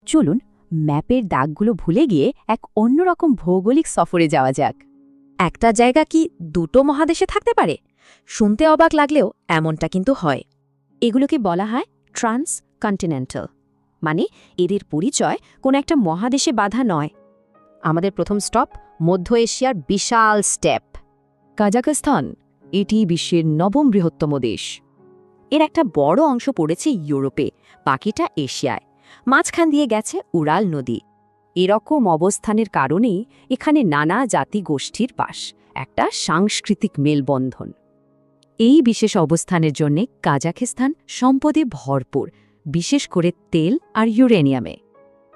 চলুন ম্যাপের দাগগুলো ভুলে গিয়ে এক অন্যরকম ভৌগোলিক সফরে যাওয়া যাক। একটা জায়গা কি দুটো মহাদেশে থাকতে পারে? শুনতে অবাক লাগলেও এমনটা কিন্তু হয়। এগুলোকে বলা হয় ট্রান্সকন্টিনেন্টাল, মানে এদের পরিচয় কোনো একটা মহাদেশে বাধা নয়। আমাদের প্রথম স্টপ মধ্য এশিয়ার বিশাল স্টেপ কাজাখস্তান। এটি বিশ্বের নবম বৃহত্তম দেশ। এর একটা বড় অংশ পড়েছে ইউরোপে, বাকিটা এশিয়ায়। মাঝখান দিয়ে গেছে উরাল নদী। এরকম অবস্থানের কারণেই এখানে নানা জাতি গোষ্ঠীর বাস, একটা সাংস্কৃতিক মেলবন্ধন। এই বিশেষ অবস্থানের জন্যে কাজাখস্তান সম্পদে ভরপুর, বিশেষ করে তেল আর ইউরেনিয়ামে।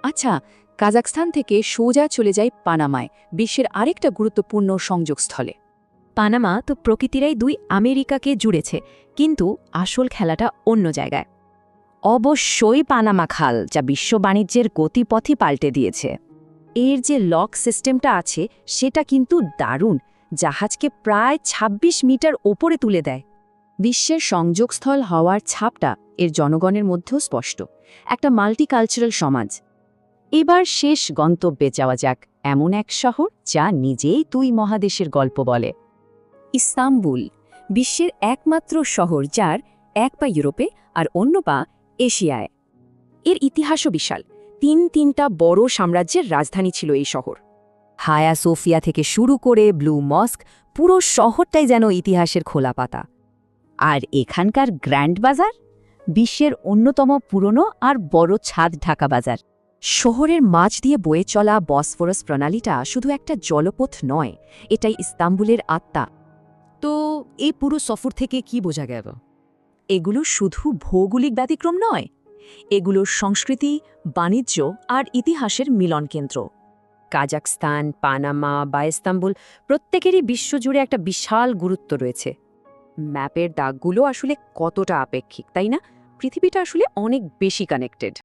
আচ্ছা, কাজাখস্তান থেকে সোজা চলে যায় পানামায়, বিশ্বের আরেকটা গুরুত্বপূর্ণ সংযোগস্থলে। পানামা তো প্রকৃতিরাই দুই আমেরিকাকে জুড়েছে, কিন্তু আসল খেলাটা অন্য জায়গায়। অবশ্যই পানামা খাল, যা বিশ্ব বাণিজ্যের গতিপথই পাল্টে দিয়েছে। এর যে লক সিস্টেমটা আছে সেটা কিন্তু দারুণ, জাহাজকে প্রায় ২৬ মিটার ওপরে তুলে দেয়। বিশ্বের সংযোগস্থল হওয়ার ছাপটা এর জনগণের মধ্যেও স্পষ্ট, একটা মাল্টিকালচারাল সমাজ। এবার শেষ গন্তব্যে যাওয়া যাক, এমন এক শহর যা নিজেই দুই মহাদেশের গল্প বলে। ইস্তাম্বুল, বিশ্বের একমাত্র শহর যার এক পা ইউরোপে আর অন্য পা এশিয়ায়। এর ইতিহাসও বিশাল, তিনটা বড় সাম্রাজ্যের রাজধানী ছিল এই শহর। হায়া সোফিয়া থেকে শুরু করে ব্লু মস্ক, পুরো শহরটাই যেন ইতিহাসের খোলা পাতা। আর এখানকার গ্র্যান্ড বাজার, বিশ্বের অন্যতম পুরনো আর বড় ছাদ ঢাকা বাজার। শহরের মাঝ দিয়ে বয়ে চলা বসফরাস প্রণালীটা শুধু একটা জলপথ নয়, এটাই ইস্তাম্বুলের আত্মা। তো এই পুরো সফর থেকে কি বোঝা গেল? এগুলো শুধু ভৌগোলিক ব্যতিক্রম নয়, এগুলো সংস্কৃতি, বাণিজ্য আর ইতিহাসের মিলন কেন্দ্র। কাজাখস্তান, পানামা বা ইস্তাম্বুল, প্রত্যেকেরই বিশ্বজুড়ে একটা বিশাল গুরুত্ব রয়েছে। ম্যাপের দাগগুলো আসলে কতটা আপেক্ষিক, তাই না? পৃথিবীটা আসলে অনেক বেশি কানেক্টেড।